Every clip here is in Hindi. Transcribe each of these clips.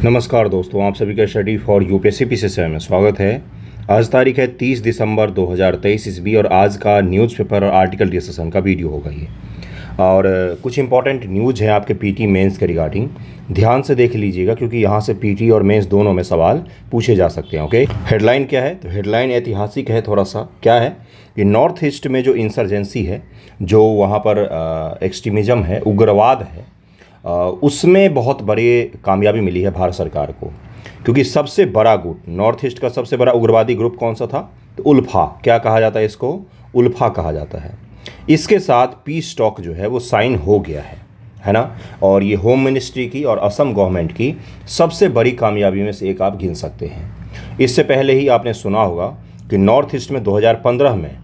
नमस्कार दोस्तों, आप सभी का स्टडी फॉर यूपीएससी पीसीएस में स्वागत है। आज तारीख है 30 दिसंबर 2023 ईस्वी और आज का न्यूज़पेपर और आर्टिकल डिस्कशन का वीडियो होगा ये। और कुछ इंपॉर्टेंट न्यूज़ है आपके पीटी मेंस के रिगार्डिंग, ध्यान से देख लीजिएगा क्योंकि यहाँ से पीटी और मेंस दोनों में सवाल पूछे जा सकते हैं। ओके, हेडलाइन क्या है? तो हेडलाइन ऐतिहासिक है थोड़ा सा। क्या है कि नॉर्थ ईस्ट में जो इंसर्जेंसी है, जो वहाँ पर एक्सट्रीमिज़म है, उग्रवाद है, उसमें बहुत बड़ी कामयाबी मिली है भारत सरकार को। क्योंकि सबसे बड़ा गुट, नॉर्थ ईस्ट का सबसे बड़ा उग्रवादी ग्रुप कौन सा था? तो उल्फा। क्या कहा जाता है इसको? उल्फा कहा जाता है। इसके साथ पीस टॉक जो है वो साइन हो गया है ना। और ये होम मिनिस्ट्री की और असम गवर्नमेंट की सबसे बड़ी कामयाबी में से एक आप गिन सकते हैं। इससे पहले ही आपने सुना होगा कि नॉर्थ ईस्ट में 2015 में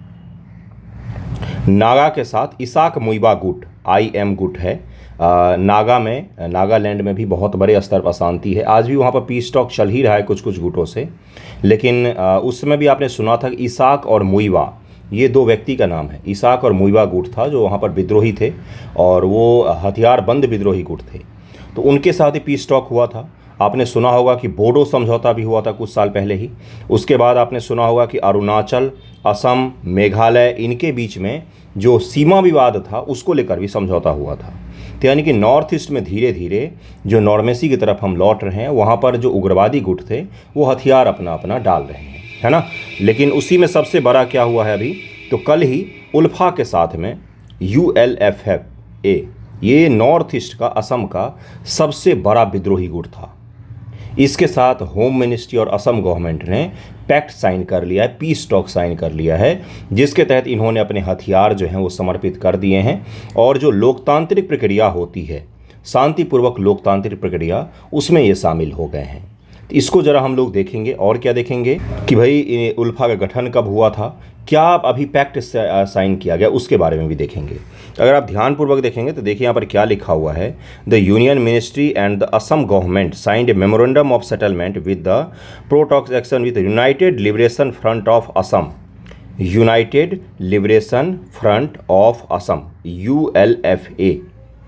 नागा के साथ इसाक मुइबा गुट, IM गुट है, नागा में, नागालैंड में भी बहुत बड़े स्तर पर अशांति है। आज भी वहाँ पर पीस टॉक चल ही रहा है कुछ कुछ गुटों से। लेकिन उसमें भी आपने सुना था कि इसाक और मुइबा, ये दो व्यक्ति का नाम है। इसाक और मुइबा गुट था जो वहाँ पर विद्रोही थे और वो हथियारबंद विद्रोही गुट थे। तो उनके साथ ही पीस टॉक हुआ था। आपने सुना होगा कि बोडो समझौता भी हुआ था कुछ साल पहले ही। उसके बाद आपने सुना होगा कि अरुणाचल, असम, मेघालय, इनके बीच में जो सीमा विवाद था उसको लेकर भी समझौता हुआ था। तो यानी कि नॉर्थ ईस्ट में धीरे धीरे जो नॉर्मेसी की तरफ हम लौट रहे हैं, वहाँ पर जो उग्रवादी गुट थे वो हथियार अपना अपना डाल रहे हैं, है ना। लेकिन उसी में सबसे बड़ा क्या हुआ है अभी, तो कल ही उल्फा के साथ में ULFA, ये नॉर्थ ईस्ट का, असम का सबसे बड़ा विद्रोही गुट था। इसके साथ होम मिनिस्ट्री और असम गवर्नमेंट ने पैक्ट साइन कर लिया है, पीस टॉक साइन कर लिया है, जिसके तहत इन्होंने अपने हथियार जो हैं वो समर्पित कर दिए हैं। और जो लोकतांत्रिक प्रक्रिया होती है, शांतिपूर्वक लोकतांत्रिक प्रक्रिया, उसमें ये शामिल हो गए हैं। तो इसको ज़रा हम लोग देखेंगे। और क्या देखेंगे कि भाई उल्फा का गठन कब हुआ था, क्या अभी पैक्ट साइन किया गया, उसके बारे में भी देखेंगे। अगर आप ध्यानपूर्वक देखेंगे तो देखिए यहाँ पर क्या लिखा हुआ है। The union ministry and the Assam government signed A memorandum of settlement with the pro-talks action with United liberation front of Assam, United liberation front of Assam, ULFA।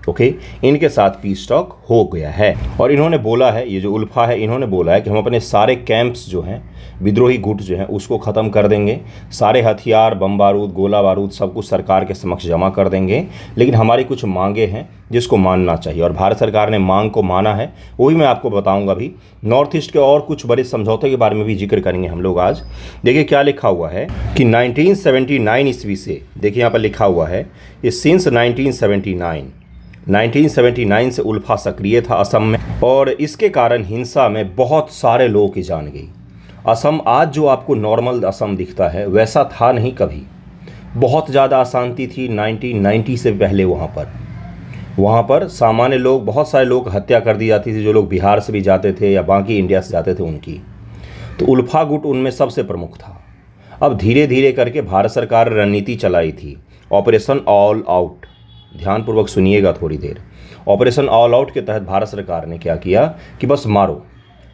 Okay, इनके साथ पीस टॉक हो गया है। और इन्होंने बोला है, ये जो उल्फा है, इन्होंने बोला है कि हम अपने सारे कैंप्स जो हैं, विद्रोही गुट जो हैं, उसको ख़त्म कर देंगे। सारे हथियार, बम बारूद, गोला बारूद, सब कुछ सरकार के समक्ष जमा कर देंगे। लेकिन हमारी कुछ मांगे हैं जिसको मानना चाहिए, और भारत सरकार ने मांग को माना है। वही मैं आपको बताऊंगा अभी। नॉर्थ ईस्ट के और कुछ बड़े समझौते के बारे में भी जिक्र करेंगे हम लोग आज। देखिए क्या लिखा हुआ है कि 1979 ईस्वी से, देखिए यहाँ पर लिखा हुआ है कि सिंस 1979 से उल्फा सक्रिय था असम में, और इसके कारण हिंसा में बहुत सारे लोगों की जान गई। असम आज जो आपको नॉर्मल असम दिखता है वैसा था नहीं कभी। बहुत ज़्यादा अशांति थी 1990 से पहले। वहाँ पर सामान्य लोग, बहुत सारे लोग हत्या कर दी जाती थी, जो लोग बिहार से भी जाते थे या बाकी इंडिया से जाते थे उनकी। तो उल्फा गुट उनमें सबसे प्रमुख था। अब धीरे धीरे करके भारत सरकार रणनीति चलाई थी, ऑपरेशन ऑल आउट। ध्यानपूर्वक सुनिएगा थोड़ी देर। ऑपरेशन ऑल आउट के तहत भारत सरकार ने क्या किया कि बस मारो,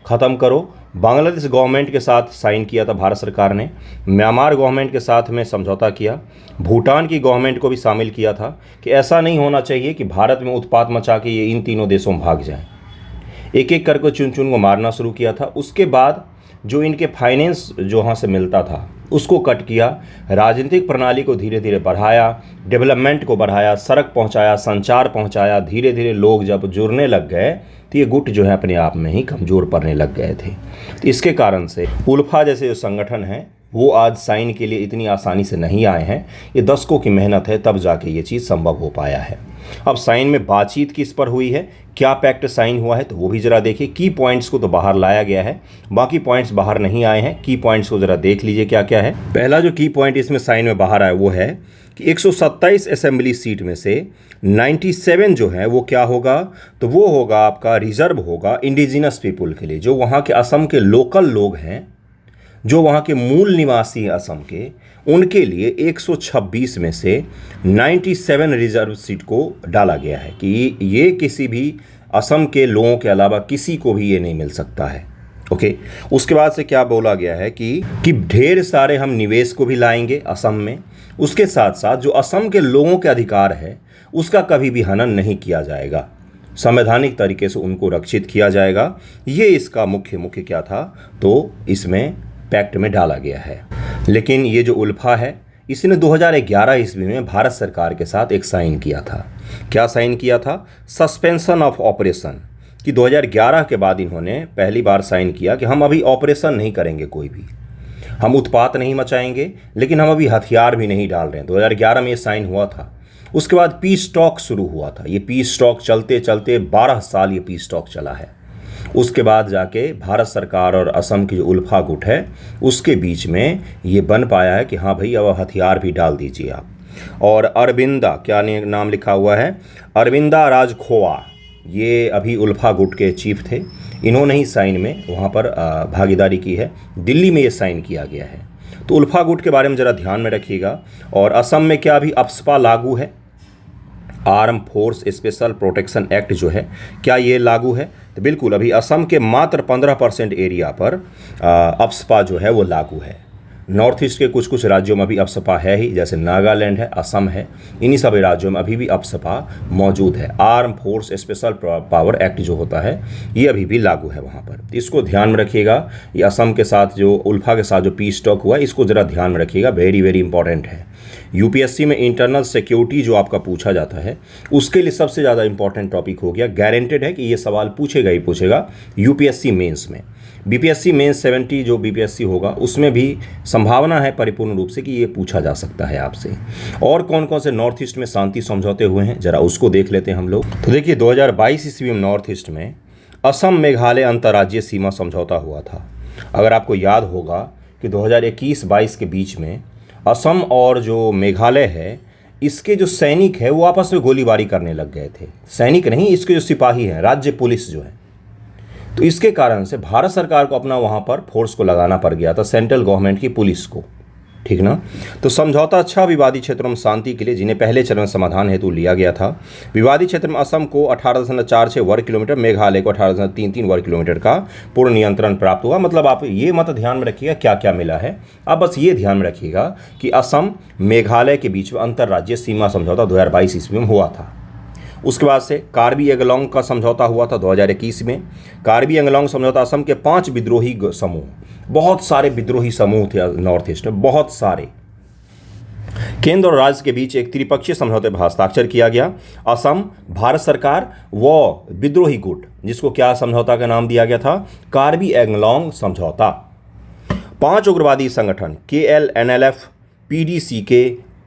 ख़त्म करो। बांग्लादेश गवर्नमेंट के साथ साइन किया था भारत सरकार ने, म्यांमार गवर्नमेंट के साथ में समझौता किया, भूटान की गवर्नमेंट को भी शामिल किया था कि ऐसा नहीं होना चाहिए कि भारत में उत्पात मचा के ये इन तीनों देशों में भाग जाएं। एक एक करके चुन चुन को मारना शुरू किया था। उसके बाद जो इनके फाइनेंस जो वहाँ से मिलता था उसको कट किया, राजनीतिक प्रणाली को धीरे धीरे बढ़ाया, डेवलपमेंट को बढ़ाया, सड़क पहुँचाया, संचार पहुँचाया। धीरे धीरे लोग जब जुड़ने लग गए तो ये गुट जो है अपने आप में ही कमज़ोर पड़ने लग गए थे। तो इसके कारण से उल्फा जैसे जो संगठन है वो आज साइन के लिए इतनी आसानी से नहीं आए हैं। ये दशकों की मेहनत है, तब जाके ये चीज़ संभव हो पाया है। अब साइन में बातचीत किस पर हुई है, क्या पैक्ट साइन हुआ है, तो वो भी ज़रा देखिए। की पॉइंट्स को तो बाहर लाया गया है, बाकी पॉइंट्स बाहर नहीं आए हैं। की पॉइंट्स को ज़रा देख लीजिए क्या क्या है। पहला जो की पॉइंट इसमें साइन में बाहर आया वो है कि 127 असेंबली सीट में से 97 जो है वो क्या होगा, तो वो होगा आपका रिजर्व होगा इंडिजिनस पीपुल के लिए, जो वहाँ के असम के लोकल लोग हैं, जो वहाँ के मूल निवासी हैं असम के, उनके लिए 126 में से 97 रिजर्व सीट को डाला गया है कि ये किसी भी असम के लोगों के अलावा किसी को भी ये नहीं मिल सकता है। ओके, उसके बाद से क्या बोला गया है कि ढेर सारे हम निवेश को भी लाएंगे असम में। उसके साथ साथ जो असम के लोगों के अधिकार है उसका कभी भी हनन नहीं किया जाएगा। संवैधानिक तरीके से उनको रक्षित किया जाएगा। ये इसका मुख्य क्या था, तो इसमें पैक्ट में डाला गया है। लेकिन ये जो उल्फा है, इसने 2011 ईस्वी में भारत सरकार के साथ एक साइन किया था। क्या साइन किया था? सस्पेंशन ऑफ ऑपरेशन, कि 2011 के बाद इन्होंने पहली बार साइन किया कि हम अभी ऑपरेशन नहीं करेंगे, कोई भी हम उत्पात नहीं मचाएंगे, लेकिन हम अभी हथियार भी नहीं डाल रहे हैं। 2011 में ये साइन हुआ था। उसके बाद पीस टॉक शुरू हुआ था। ये पीस टॉक चलते चलते 12 साल ये पीस टॉक चला है। उसके बाद जाके भारत सरकार और असम की जो उल्फा गुट है उसके बीच में ये बन पाया है कि हाँ भाई अब हथियार भी डाल दीजिए आप। और अरविंदा, क्या नाम लिखा हुआ है, अरविंदा राजखोवा, ये अभी उल्फा गुट के चीफ थे। इन्होंने ही साइन में वहाँ पर भागीदारी की है। दिल्ली में ये साइन किया गया है। तो उल्फा गुट के बारे में ज़रा ध्यान में रखिएगा। और असम में क्या अभी अप्सपा लागू है? Arm force special protection act जो है, क्या ये लागू है? तो बिल्कुल, अभी असम के मात्र 15% एरिया पर अप्सपा जो है वो लागू है। नॉर्थ ईस्ट के कुछ कुछ राज्यों में अभी अप्सपा है ही, जैसे नागालैंड है, असम है, इन्हीं सभी राज्यों में अभी भी अप्सपा मौजूद है। Arm force special power act जो होता है ये अभी भी लागू है वहाँ पर। इसको ध्यान में रखिएगा। ये असम के साथ जो उल्फा के साथ जो पीस टॉक हुआ है इसको ज़रा ध्यान में रखिएगा, वेरी वेरी इंपॉर्टेंट है। यूपीएससी में इंटरनल सिक्योरिटी जो आपका पूछा जाता है उसके लिए सबसे ज़्यादा इंपॉर्टेंट टॉपिक हो गया। गारंटेड है कि ये सवाल पूछेगा ही पूछेगा यूपीएससी मेंस में। बीपीएससी मेंस 70 जो बीपीएससी होगा उसमें भी संभावना है परिपूर्ण रूप से कि ये पूछा जा सकता है आपसे। और कौन कौन से नॉर्थ ईस्ट में शांति समझौते हुए हैं ज़रा उसको देख लेते हैं हम लोग। तो देखिए 2022 ईस्वी में नॉर्थ ईस्ट में असम मेघालय अंतर्राज्यीय सीमा समझौता हुआ था। अगर आपको याद होगा कि 2021-22 के बीच में असम और जो मेघालय है इसके जो सैनिक है वो आपस में गोलीबारी करने लग गए थे। सैनिक नहीं, इसके जो सिपाही हैं, राज्य पुलिस जो है। तो इसके कारण से भारत सरकार को अपना वहाँ पर फोर्स को लगाना पड़ गया था, सेंट्रल गवर्नमेंट की पुलिस को, ठीक ना। तो समझौता अच्छा विवादी क्षेत्रों में शांति के लिए, जिन्हें पहले चरण में समाधान हेतु लिया गया था। विवादी क्षेत्र में असम को 18.46 वर्ग किलोमीटर, मेघालय को 18.33 वर्ग किलोमीटर का पूर्ण नियंत्रण प्राप्त हुआ। मतलब आप ये मत ध्यान में रखिएगा क्या क्या मिला है, आप बस ये ध्यान में रखिएगा कि असम मेघालय के बीच में अंतर्राज्यीय सीमा समझौता 2022 ईस्वी में हुआ था। उसके बाद से कार्बी एंगलोंग का समझौता हुआ था 2021 में। कार्बी एंगलोंग समझौता असम के 5 विद्रोही समूह, बहुत सारे विद्रोही समूह थे नॉर्थ ईस्ट में, बहुत सारे, केंद्र और राज्य के बीच एक त्रिपक्षीय समझौते पर हस्ताक्षर किया गया। असम, भारत सरकार व विद्रोही गुट, जिसको क्या समझौता का नाम दिया गया था? कार्बी एंगलोंग समझौता। 5 उग्रवादी संगठन KLNLF, PDCK,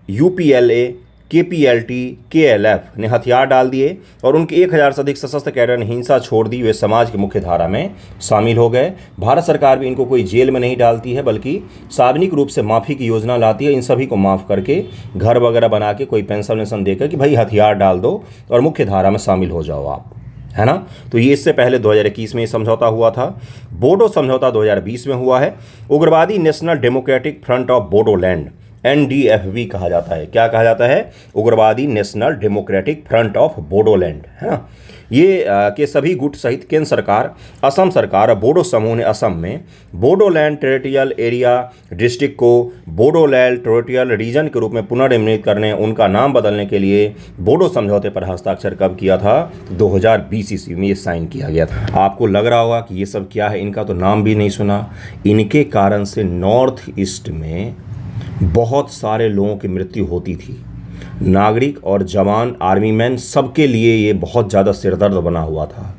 UPLA, KPLT, KLF ने हथियार डाल दिए और उनके 1000 से अधिक सशस्त्र कैडर ने हिंसा छोड़ दी। वे समाज की मुख्य धारा में शामिल हो गए। भारत सरकार भी इनको कोई जेल में नहीं डालती है, बल्कि सार्वजनिक रूप से माफ़ी की योजना लाती है। इन सभी को माफ़ करके घर वगैरह बना के कोई पेंशन वेंशन देकर कि भाई हथियार डाल दो और मुख्य धारा में शामिल हो जाओ आप, है ना। तो ये इससे पहले 2021 में ये समझौता हुआ था। बोडो समझौता 2020 में हुआ है। उग्रवादी national democratic front of Bodoland, NDFB कहा जाता है। क्या कहा जाता है? उग्रवादी national democratic front of Bodoland, है ना। ये के सभी गुट सहित केंद्र सरकार, असम सरकार और बोडो समूह ने असम में बोडोलैंड टेरिटोरियल एरिया डिस्ट्रिक्ट को बोडोलैंड टेरिटोरियल रीजन के रूप में पुनर्निर्मित करने, उनका नाम बदलने के लिए बोडो समझौते पर हस्ताक्षर कब किया था? 2020 ईस्वी में ये साइन किया गया था। आपको लग रहा होगा कि ये सब क्या है, इनका तो नाम भी नहीं सुना। इनके कारण से नॉर्थ ईस्ट में बहुत सारे लोगों की मृत्यु होती थी। नागरिक और जवान, आर्मी मैन, सबके लिए ये बहुत ज़्यादा सिरदर्द बना हुआ था।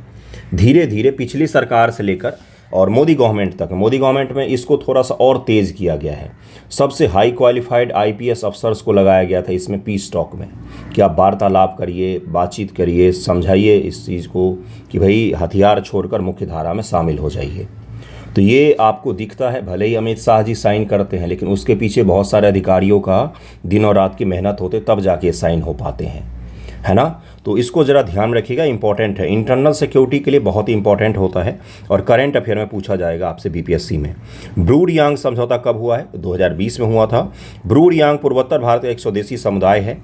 धीरे धीरे पिछली सरकार से लेकर और मोदी गवर्नमेंट तक, मोदी गवर्नमेंट में इसको थोड़ा सा और तेज़ किया गया है। सबसे हाई क्वालिफाइड IPS अफसर्स को लगाया गया था इसमें पीस टॉक में, कि आप वार्तालाप करिए, बातचीत करिए, समझाइए इस चीज़ को कि भाई हथियार छोड़कर मुख्य धारा में शामिल हो जाइए। तो ये आपको दिखता है, भले ही अमित शाह जी साइन करते हैं, लेकिन उसके पीछे बहुत सारे अधिकारियों का दिन और रात की मेहनत होते, तब जाके साइन हो पाते हैं, है ना। तो इसको ज़रा ध्यान रखिएगा, इंपॉर्टेंट है। इंटरनल सिक्योरिटी के लिए बहुत ही इंपॉर्टेंट होता है और करंट अफेयर में पूछा जाएगा आपसे BPSC में। ब्रू रियांग समझौता कब हुआ है? 2020 में हुआ था। ब्रू रियांग पूर्वोत्तर भारत का एक स्वदेशी समुदाय है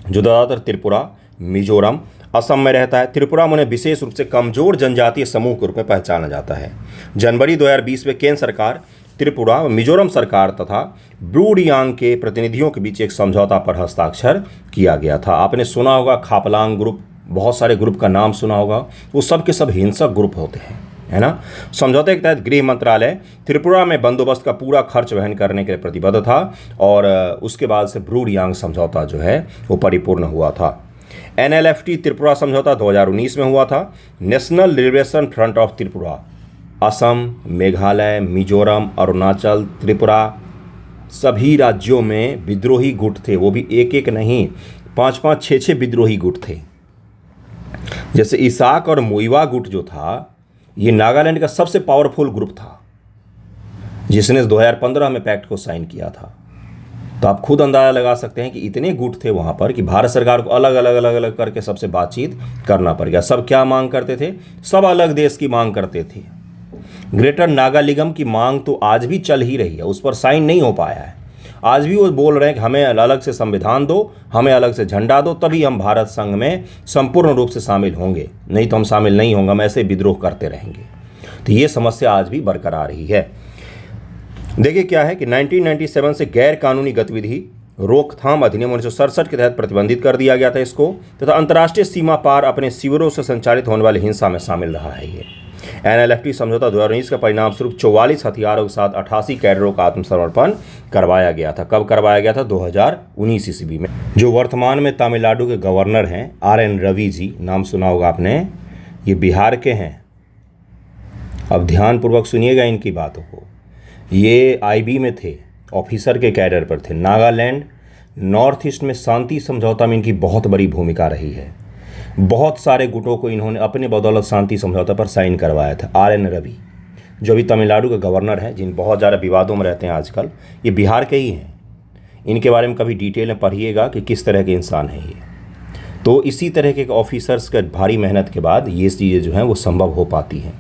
जो ज़्यादातर त्रिपुरा, मिजोरम, असम में रहता है। त्रिपुरा में उन्हें विशेष रूप से कमजोर जनजातीय समूह के रूप में पहचाना जाता है। जनवरी 2020 में केंद्र सरकार, त्रिपुरा, मिजोरम सरकार तथा ब्रू रियांग के प्रतिनिधियों के बीच एक समझौता पर हस्ताक्षर किया गया था। आपने सुना होगा खापलांग ग्रुप बहुत सारे ग्रुप का नाम सुना होगा, वो सब के सब हिंसक ग्रुप होते हैं, है ना। समझौते के तहत गृह मंत्रालय त्रिपुरा में बंदोबस्त का पूरा खर्च वहन करने के लिए प्रतिबद्ध था और उसके बाद से ब्रू रियांग समझौता जो है वो परिपूर्ण हुआ था। NLFT त्रिपुरा समझौता 2019 में हुआ था। National liberation front of Tripura Assam, Meghalaya, Mizoram, Arunachal, Tripura सभी राज्यों में विद्रोही गुट थे, वो भी एक एक नहीं, 5-5, 6-6 विद्रोही गुट थे। जैसे इसाक और मुइवा गुट जो था, ये नागालैंड का सबसे पावरफुल ग्रुप था जिसने 2015 में पैक्ट को साइन किया था। तो आप खुद अंदाजा लगा सकते हैं कि इतने गुट थे वहाँ पर कि भारत सरकार को अलग अलग अलग अलग करके सबसे बातचीत करना पड़ गया। सब क्या मांग करते थे? सब अलग देश की मांग करते थे। ग्रेटर नागालिगम की मांग तो आज भी चल ही रही है, उस पर साइन नहीं हो पाया है। आज भी वो बोल रहे हैं कि हमें अलग से संविधान दो, हमें अलग से झंडा दो, तभी हम भारत संघ में संपूर्ण रूप से शामिल होंगे, नहीं तो हम शामिल नहीं होंगे, हम ऐसे विद्रोह करते रहेंगे। तो ये समस्या आज भी बरकरार ही है। देखिए क्या है कि 1997 से गैर कानूनी गतिविधि रोकथाम अधिनियम 1967 के तहत प्रतिबंधित कर दिया गया था इसको, तथा अंतर्राष्ट्रीय सीमा पार अपने शिविरों से संचालित होने वाली हिंसा में शामिल रहा है ये। NLFT समझौता 2019 का परिणाम स्वरूप 44 हथियारों के साथ 88 कैडरों का आत्मसमर्पण करवाया गया था। कब करवाया गया था? 2019 ईस्वी में। जो वर्तमान में तमिलनाडु के गवर्नर हैं RN रवि जी, नाम सुना होगा आपने, ये बिहार के हैं। अब ध्यानपूर्वक सुनिएगा इनकी बातों को। ये IB में थे, ऑफिसर के कैडर पर थे। नागालैंड नॉर्थ ईस्ट में शांति समझौता में इनकी बहुत बड़ी भूमिका रही है। बहुत सारे गुटों को इन्होंने अपने बदौलत शांति समझौता पर साइन करवाया था। RN रवि जो अभी तमिलनाडु के गवर्नर हैं, जिन बहुत ज़्यादा विवादों में रहते हैं आजकल, ये बिहार के ही हैं। इनके बारे में कभी डिटेल में पढ़िएगा कि किस तरह के इंसान हैं ये। तो इसी तरह के ऑफिसर्स के भारी मेहनत के बाद ये चीज़ें जो हैं वो संभव हो पाती हैं।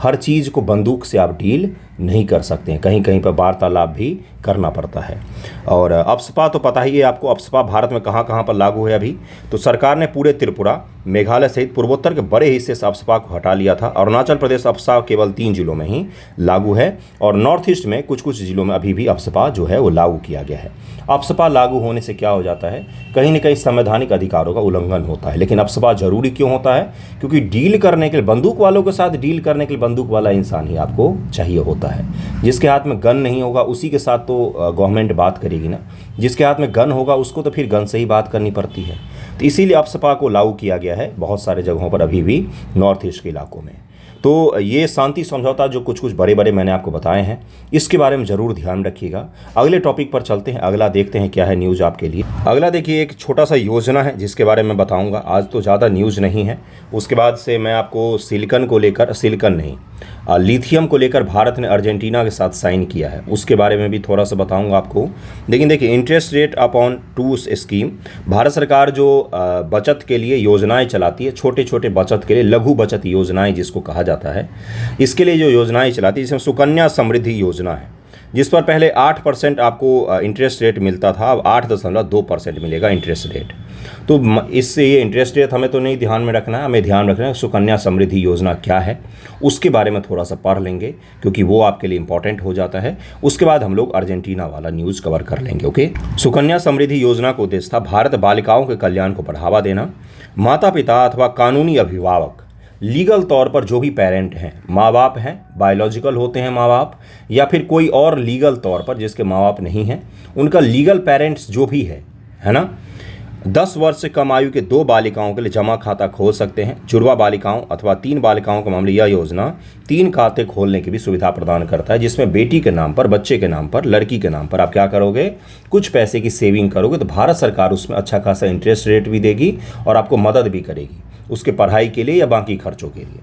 हर चीज़ को बंदूक से आप डील नहीं कर सकते हैं, कहीं कहीं पर वार्तालाप भी करना पड़ता है। और अप्सपा तो पता ही है आपको, अप्सपा भारत में कहाँ कहाँ पर लागू है अभी। तो सरकार ने पूरे त्रिपुरा, मेघालय सहित पूर्वोत्तर के बड़े हिस्से से अप्सपा को हटा लिया था। अरुणाचल प्रदेश अप्सपा केवल 3 जिलों में ही लागू है और नॉर्थ ईस्ट में कुछ कुछ जिलों में अभी भी अप्सपा जो है वो लागू किया गया है। अप्सपा लागू होने से क्या हो जाता है? कहीं ना कहीं संवैधानिक अधिकारों का उल्लंघन होता है। लेकिन अप्सपा जरूरी क्यों होता है? क्योंकि डील करने के लिए, बंदूक वालों के साथ डील करने के लिए बंदूक वाला इंसान ही आपको चाहिए होता है। जिसके हाथ में गन नहीं होगा उसी के साथ तो गवर्नमेंट बात करेगी ना। जिसके हाथ में गन होगा उसको तो फिर गन से ही बात करनी पड़ती है। तो इसीलिए अप्सपा को लागू किया गया है बहुत सारे जगहों पर अभी भी नॉर्थ ईस्ट के इलाकों में। तो ये शांति समझौता जो कुछ कुछ बड़े बड़े मैंने आपको बताए हैं, इसके बारे में ज़रूर ध्यान रखिएगा। अगले टॉपिक पर चलते हैं। अगला देखते हैं क्या है न्यूज़ आपके लिए। अगला देखिए, एक छोटा सा योजना है जिसके बारे में बताऊंगा। आज तो ज़्यादा न्यूज़ नहीं है। उसके बाद से मैं आपको लिथियम को लेकर भारत ने अर्जेंटीना के साथ साइन किया है, उसके बारे में भी थोड़ा सा बताऊंगा आपको। लेकिन देखिए, interest rate upon tools scheme, Bharat सरकार जो बचत के लिए योजनाएं चलाती है, छोटे छोटे बचत के लिए लघु बचत योजनाएं जिसको कहा जाता है, इसके लिए जो योजनाएं चलाती है, जिसमें सुकन्या समृद्धि योजना है, जिस पर पहले 8% आपको इंटरेस्ट रेट मिलता था, अब 8.2% मिलेगा इंटरेस्ट रेट। तो इससे ये इंटरेस्ट रेट हमें तो नहीं ध्यान में रखना है, हमें ध्यान रखना है सुकन्या समृद्धि योजना क्या है, उसके बारे में थोड़ा सा पढ़ लेंगे क्योंकि वो आपके लिए इंपॉर्टेंट हो जाता है। उसके बाद हम लोग अर्जेंटीना वाला न्यूज़ कवर कर लेंगे। ओके, सुकन्या समृद्धि योजना का उद्देश्य था भारत बालिकाओं के कल्याण को बढ़ावा देना। माता पिता अथवा कानूनी अभिभावक, लीगल तौर पर जो भी पेरेंट हैं, माँ बाप हैं, बायोलॉजिकल होते हैं माँ बाप, या फिर कोई और लीगल तौर पर जिसके माँ बाप नहीं हैं, उनका लीगल पेरेंट्स जो भी है ना, 10 वर्ष से कम आयु के 2 बालिकाओं के लिए जमा खाता खोल सकते हैं। जुड़वा बालिकाओं अथवा 3 बालिकाओं के मामले यह योजना 3 खाते खोलने की भी सुविधा प्रदान करता है, जिसमें बेटी के नाम पर, बच्चे के नाम पर, लड़की के नाम पर आप क्या करोगे, कुछ पैसे की सेविंग करोगे, तो भारत सरकार उसमें अच्छा खासा इंटरेस्ट रेट भी देगी और आपको मदद भी करेगी उसके पढ़ाई के लिए या बाकी खर्चों के लिए।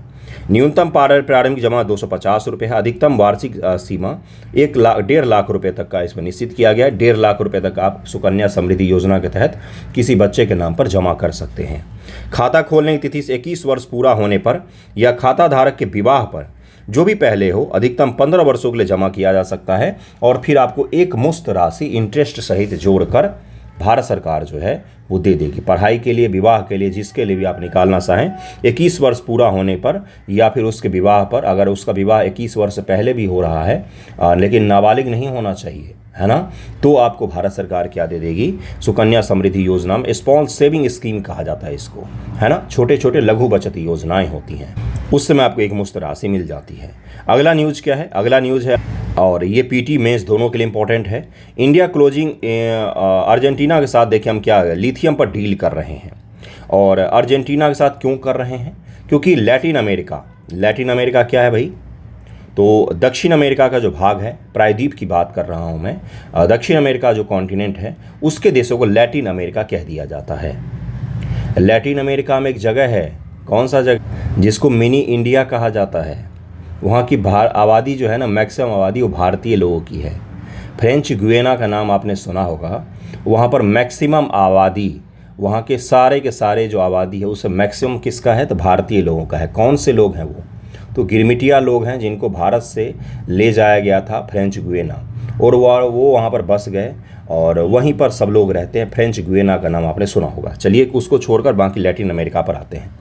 न्यूनतम प्रारंभिक जमा 250 रुपये है। अधिकतम वार्षिक सीमा 1.5 लाख रुपये तक का इसमें निश्चित किया गया है। 1.5 लाख रुपये तक आप सुकन्या समृद्धि योजना के तहत किसी बच्चे के नाम पर जमा कर सकते हैं। खाता खोलने की तिथि से 21 वर्ष पूरा होने पर या खाता धारक के विवाह पर, जो भी पहले हो, अधिकतम 15 वर्षों के लिए जमा किया जा सकता है और फिर आपको एक मुश्त राशि इंटरेस्ट सहित जोड़कर भारत सरकार जो है वो दे देगी। पढ़ाई के लिए, विवाह के लिए, जिसके लिए भी आप निकालना चाहें, 21 वर्ष पूरा होने पर या फिर उसके विवाह पर, अगर उसका विवाह 21 वर्ष से पहले भी हो रहा है लेकिन नाबालिग नहीं होना चाहिए, है ना, तो आपको भारत सरकार क्या दे देगी, सुकन्या समृद्धि योजना में, स्मॉल सेविंग स्कीम कहा जाता है इसको, है ना, छोटे छोटे लघु बचत योजनाएं होती हैं, उस समय आपको एक मुश्त राशि मिल जाती है। अगला न्यूज़ क्या है? अगला न्यूज़ है, और ये पीटी मेंस दोनों के लिए इंपॉर्टेंट है। इंडिया क्लोजिंग अर्जेंटीना के साथ, देखिए हम क्या लिथियम पर डील कर रहे हैं, और अर्जेंटीना के साथ क्यों कर रहे हैं? क्योंकि लैटिन अमेरिका क्या है भाई? तो दक्षिण अमेरिका का जो भाग है, प्रायद्वीप की बात कर रहा हूँ मैं, दक्षिण अमेरिका जो कॉन्टिनेंट है उसके देशों को लैटिन अमेरिका कह दिया जाता है। लैटिन अमेरिका में एक जगह है, कौन सा जगह, जिसको मिनी इंडिया कहा जाता है। वहाँ की आबादी जो है ना, मैक्सिमम आबादी वो भारतीय लोगों की है। फ्रेंच गुयाना का नाम आपने सुना होगा, वहाँ पर मैक्सिमम आबादी, वहाँ के सारे जो आबादी है उसमें मैक्सिमम किसका है? तो भारतीय लोगों का है। कौन से लोग हैं वो? तो गिरमिटिया लोग हैं, जिनको भारत से ले जाया गया था फ्रेंच गुयाना, और वो वहाँ पर बस गए और वहीं पर सब लोग रहते हैं। फ्रेंच गुयाना का नाम आपने सुना होगा। चलिए उसको छोड़कर बाकी लैटिन अमेरिका पर आते हैं।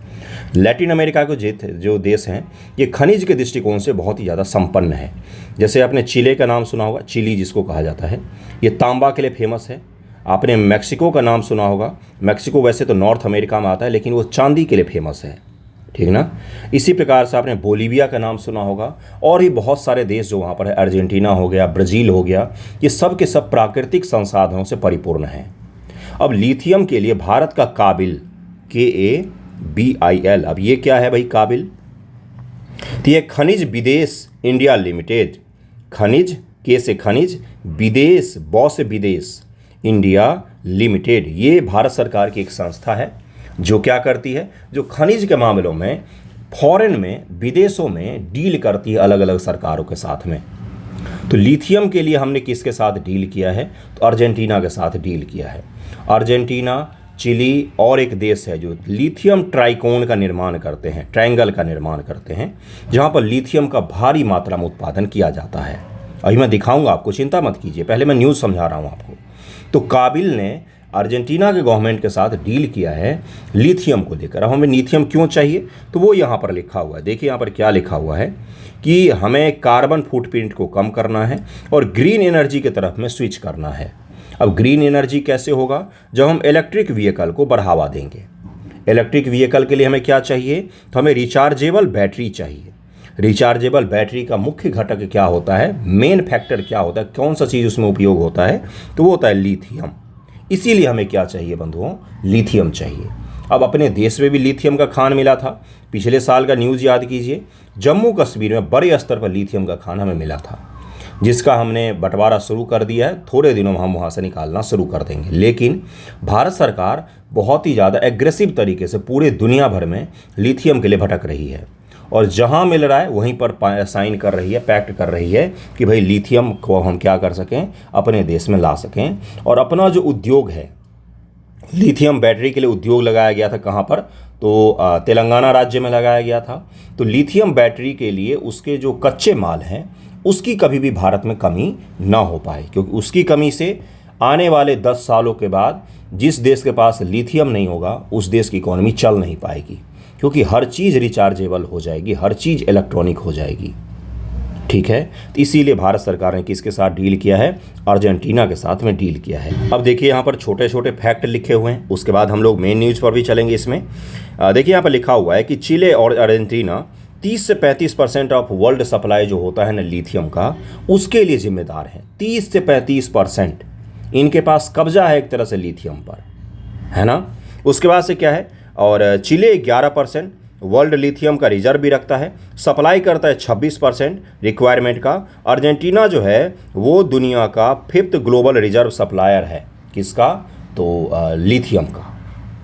लैटिन अमेरिका के जो देश हैं ये खनिज के दृष्टिकोण से बहुत ही ज़्यादा संपन्न है। जैसे आपने चिले का नाम सुना होगा, चिली जिसको कहा जाता है, ये तांबा के लिए फेमस है। आपने मैक्सिको का नाम सुना होगा, मैक्सिको वैसे तो नॉर्थ अमेरिका में आता है लेकिन वो चांदी के लिए फेमस है, ठीक ना। इसी प्रकार से आपने बोलीविया का नाम सुना होगा, और भी बहुत सारे देश जो वहाँ पर है, अर्जेंटीना हो गया, ब्राज़ील हो गया, ये सब के सब प्राकृतिक संसाधनों से परिपूर्ण हैं। अब लिथियम के लिए भारत का काबिल, KABIL, अब ये क्या है भाई काबिल? तो ये खनिज विदेश इंडिया लिमिटेड, खनिज के से खनिज, विदेश बौ से विदेश, इंडिया लिमिटेड, ये भारत सरकार की एक संस्था है जो क्या करती है, जो खनिज के मामलों में फॉरेन में, विदेशों में डील करती है अलग अलग सरकारों के साथ में। तो लिथियम के लिए हमने किसके साथ डील किया है? तो अर्जेंटीना के साथ डील किया है। अर्जेंटीना, चिली और एक देश है जो लिथियम ट्राइकोन का निर्माण करते हैं, ट्रायंगल का निर्माण करते हैं, जहाँ पर लिथियम का भारी मात्रा में उत्पादन किया जाता है। अभी मैं दिखाऊंगा आपको, चिंता मत कीजिए, पहले मैं न्यूज़ समझा रहा हूँ आपको। तो काबिल ने अर्जेंटीना के गवर्नमेंट के साथ डील किया है लिथियम को लेकर। अब हमें लिथियम क्यों चाहिए? तो वो यहाँ पर लिखा हुआ है, देखिए यहाँ पर क्या लिखा हुआ है कि हमें कार्बन फुटप्रिंट को कम करना है और ग्रीन एनर्जी की तरफ में स्विच करना है। अब ग्रीन एनर्जी कैसे होगा? जब हम इलेक्ट्रिक व्हीकल को बढ़ावा देंगे। इलेक्ट्रिक व्हीकल के लिए हमें क्या चाहिए? तो हमें रिचार्जेबल बैटरी चाहिए। रिचार्जेबल बैटरी का मुख्य घटक क्या होता है, मेन फैक्टर क्या होता है, कौन सा चीज़ उसमें उपयोग होता है? तो वो होता है लिथियम। इसीलिए हमें क्या चाहिए बंधुओं? लिथियम चाहिए। अब अपने देश में भी लिथियम का खान मिला था। पिछले साल का न्यूज़ याद कीजिए, जम्मू कश्मीर में बड़े स्तर पर लिथियम का खान हमें मिला था, जिसका हमने बंटवारा शुरू कर दिया है। थोड़े दिनों में हम वहाँ से निकालना शुरू कर देंगे। लेकिन भारत सरकार बहुत ही ज़्यादा एग्रेसिव तरीके से पूरे दुनिया भर में लिथियम के लिए भटक रही है, और जहाँ मिल रहा है वहीं पर साइन कर रही है, पैक्ट कर रही है कि भाई लिथियम को हम क्या कर सकें, अपने देश में ला सकें। और अपना जो उद्योग है, लिथियम बैटरी के लिए उद्योग लगाया गया था कहाँ पर? तो तेलंगाना राज्य में लगाया गया था। तो लिथियम बैटरी के लिए उसके जो कच्चे माल हैं उसकी कभी भी भारत में कमी ना हो पाए, क्योंकि उसकी कमी से आने वाले 10 सालों के बाद जिस देश के पास लिथियम नहीं होगा उस देश की इकोनॉमी चल नहीं पाएगी, क्योंकि हर चीज़ रिचार्जेबल हो जाएगी, हर चीज़ इलेक्ट्रॉनिक हो जाएगी। ठीक है, तो इसीलिए भारत सरकार ने किसके साथ डील किया है? अर्जेंटीना के साथ में डील किया है। अब देखिए यहाँ पर छोटे छोटे फैक्ट लिखे हुए हैं, उसके बाद हम लोग मेन न्यूज़ पर भी चलेंगे। इसमें देखिए यहाँ पर लिखा हुआ है कि चिले और अर्जेंटीना 30 से 35% ऑफ वर्ल्ड सप्लाई जो होता है ना लिथियम का, उसके लिए जिम्मेदार हैं। 30 से 35% इनके पास कब्जा है एक तरह से लिथियम पर, है ना। उसके बाद से क्या है, और चिले 11% वर्ल्ड लिथियम का रिजर्व भी रखता है, सप्लाई करता है 26% रिक्वायरमेंट का। अर्जेंटीना जो है वो दुनिया का 5th ग्लोबल रिजर्व सप्लायर है। किसका? तो लिथियम का,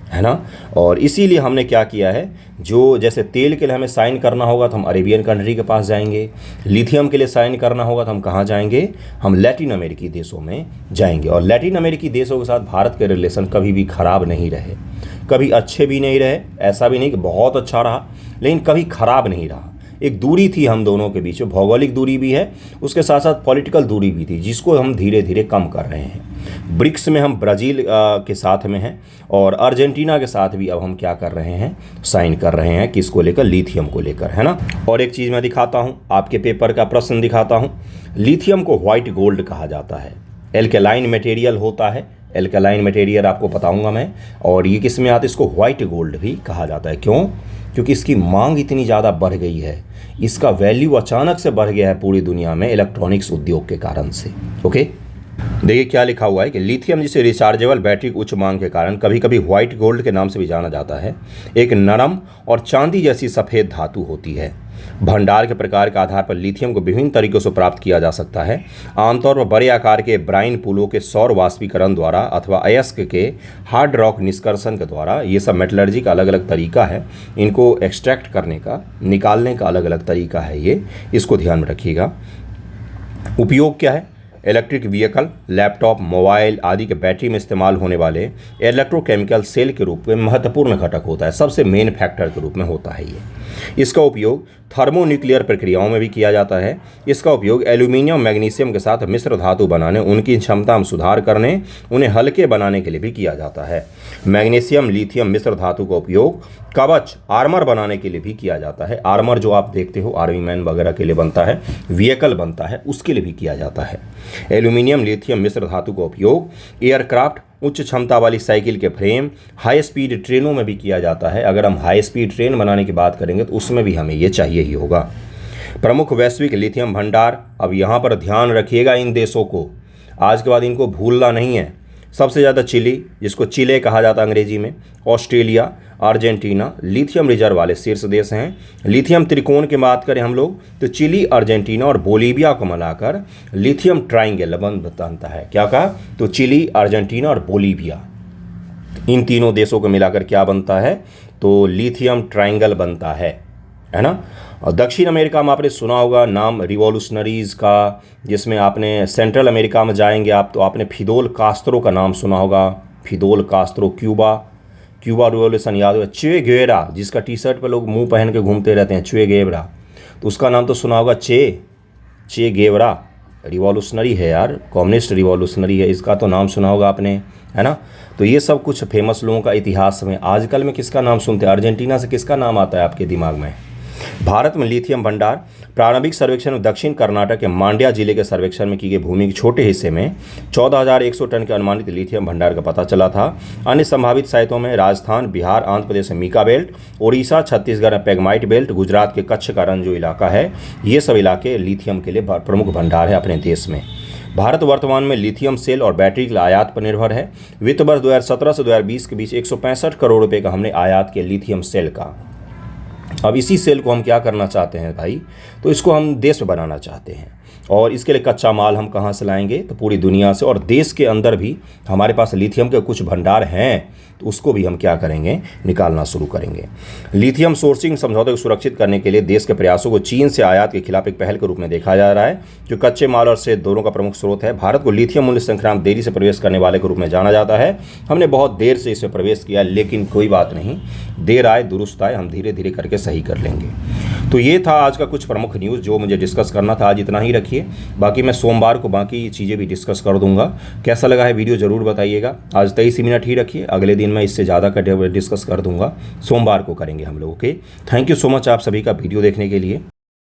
है ना। और इसीलिए हमने क्या किया है, जो जैसे तेल के लिए हमें साइन करना होगा तो हम अरेबियन कंट्री के पास जाएंगे, लिथियम के लिए साइन करना होगा तो हम कहाँ जाएंगे? हम लैटिन अमेरिकी देशों में जाएंगे। और लैटिन अमेरिकी देशों के साथ भारत के रिलेशन कभी भी ख़राब नहीं रहे, कभी अच्छे भी नहीं रहे, ऐसा भी नहीं कि बहुत अच्छा रहा, लेकिन कभी ख़राब नहीं रहा। एक दूरी थी हम दोनों के बीच में, भौगोलिक दूरी भी है, उसके साथ साथ पॉलिटिकल दूरी भी थी, जिसको हम धीरे धीरे कम कर रहे हैं। ब्रिक्स में हम ब्राज़ील के साथ में हैं और अर्जेंटीना के साथ भी अब हम क्या कर रहे हैं, साइन कर रहे हैं, किसको लेकर, लिथियम को लेकर, है ना। और एक चीज़ मैं दिखाता हूँ, आपके पेपर का प्रश्न दिखाता हूँ। लिथियम को व्हाइट गोल्ड कहा जाता है, एल्केलाइन मटेरियल होता है, एल्केलाइन मटेरियल आपको बताऊंगा मैं। और ये किस में आता है, इसको व्हाइट गोल्ड भी कहा जाता है। क्यों? क्योंकि इसकी मांग इतनी ज़्यादा बढ़ गई है, इसका वैल्यू अचानक से बढ़ गया है पूरी दुनिया में इलेक्ट्रॉनिक्स उद्योग के कारण से। ओके, देखिए क्या लिखा हुआ है कि लिथियम जिसे रिचार्जेबल बैटरी की उच्च मांग के कारण कभी कभी व्हाइट गोल्ड के नाम से भी जाना जाता है, एक नरम और चांदी जैसी सफ़ेद धातु होती है। भंडार के प्रकार के आधार पर लिथियम को विभिन्न तरीकों से प्राप्त किया जा सकता है। आमतौर पर बड़े आकार के ब्राइन पुलों के सौर वाष्पीकरण द्वारा अथवा अयस्क के हार्ड रॉक निष्कर्षण के द्वारा। ये सब मेटलर्जी का अलग अलग तरीका है, इनको एक्सट्रैक्ट करने का, निकालने का अलग अलग तरीका है ये, इसको ध्यान में रखिएगा। उपयोग क्या है? इलेक्ट्रिक व्हीकल, लैपटॉप, मोबाइल आदि के बैटरी में इस्तेमाल होने वाले इलेक्ट्रोकेमिकल सेल के रूप में महत्वपूर्ण घटक होता है, सबसे मेन फैक्टर के रूप में होता है ये। इसका उपयोग थर्मोन्यूक्लियर प्रक्रियाओं में भी किया जाता है। इसका उपयोग एल्यूमिनियम मैग्नीशियम के साथ मिश्र धातु बनाने, उनकी क्षमता में सुधार करने, उन्हें हल्के बनाने के लिए भी किया जाता है। मैग्नीशियम लिथियम मिश्र धातु का उपयोग कवच, आर्मर बनाने के लिए भी किया जाता है। आर्मर जो आप देखते हो आर्मी मैन वगैरह के लिए बनता है, व्हीकल बनता है, उसके लिए भी किया जाता है। एल्यूमिनियम लिथियम मिश्र धातु का उपयोग एयरक्राफ्ट, उच्च क्षमता वाली साइकिल के फ्रेम, हाई स्पीड ट्रेनों में भी किया जाता है। अगर हम हाई स्पीड ट्रेन बनाने की बात करेंगे तो उसमें भी हमें ये चाहिए ही होगा। प्रमुख वैश्विक लिथियम भंडार, अब यहाँ पर ध्यान रखिएगा, इन देशों को आज के बाद इनको भूलना नहीं है। सबसे ज़्यादा चिली, जिसको चिले कहा जाता है अंग्रेजी में, ऑस्ट्रेलिया, अर्जेंटीना लिथियम रिजर्व वाले शीर्ष देश हैं। लिथियम त्रिकोण की बात करें हम लोग तो चिली, अर्जेंटीना और बोलीविया को मिलाकर लिथियम ट्राइंगल बनता है। क्या कहा? तो चिली, अर्जेंटीना और बोलीविया, इन तीनों देशों को मिलाकर क्या बनता है? तो लिथियम ट्राइंगल बनता है ना। और दक्षिण अमेरिका में आपने सुना होगा नाम रिवॉल्यूशनरीज़ का, जिसमें आपने सेंट्रल अमेरिका में जाएंगे आप तो आपने फिदेल कास्त्रो का नाम सुना होगा। फिदेल कास्त्रो, क्यूबा रिवॉल्यूशन याद होगा। चे गेवरा, जिसका टी शर्ट पर लोग मुंह पहन के घूमते रहते हैं, चे गेवरा, तो उसका नाम तो सुना होगा चे गेवरा। रिवॉल्यूशनरी है यार, कम्युनिस्ट रिवॉल्यूशनरी है, इसका तो नाम सुना होगा आपने, है ना। तो ये सब कुछ फेमस लोगों का इतिहास में आजकल में किसका नाम सुनते हैं? अर्जेंटीना से किसका नाम आता है आपके दिमाग में? भारत में लिथियम भंडार प्रारंभिक सर्वेक्षण में दक्षिण कर्नाटक के मांड्या जिले के सर्वेक्षण में की गई भूमि के छोटे हिस्से में 14,100 टन के अनुमानित लिथियम भंडार का पता चला था। अन्य संभावित साइटों में राजस्थान, बिहार, आंध्र प्रदेश में मीका बेल्ट, उड़ीसा, छत्तीसगढ़ में पेगमाइट बेल्ट, गुजरात के कच्छ का रण जो इलाका है, ये सब इलाके लिथियम के लिए प्रमुख भंडार है अपने देश में। भारत वर्तमान में लिथियम सेल और बैटरी के आयात पर निर्भर है। वित्त वर्ष 2017 से 2020 के बीच 165 करोड़ रुपये का हमने आयात किया लिथियम सेल का। अब इसी सेल को हम क्या करना चाहते हैं भाई? तो इसको हम देश में बनाना चाहते हैं, और इसके लिए कच्चा माल हम कहाँ से लाएंगे? तो पूरी दुनिया से, और देश के अंदर भी हमारे पास लिथियम के कुछ भंडार हैं, तो उसको भी हम क्या करेंगे? निकालना शुरू करेंगे। लिथियम सोर्सिंग समझौते को सुरक्षित करने के लिए देश के प्रयासों को चीन से आयात के खिलाफ एक पहल के रूप में देखा जा रहा है, जो कच्चे माल और से दोनों का प्रमुख स्रोत है। भारत को लिथियम मूल्य श्रृंखला में देरी से प्रवेश करने वाले के रूप में जाना जाता है। हमने बहुत देर से इसमें प्रवेश किया, लेकिन कोई बात नहीं, देर आए दुरुस्त आए, हम धीरे धीरे करके सही कर लेंगे। तो ये था आज का कुछ प्रमुख न्यूज़ जो मुझे डिस्कस करना था। आज इतना ही रखिए, बाकी मैं सोमवार को बाकी चीज़ें भी डिस्कस कर दूंगा। कैसा लगा है वीडियो ज़रूर बताइएगा। आज 23 मिनट ही रखिए, अगले दिन मैं इससे ज़्यादा कटे हुए डिस्कस कर दूंगा। सोमवार को करेंगे हम लोग। Okay, thank you so much आप सभी का वीडियो देखने के लिए।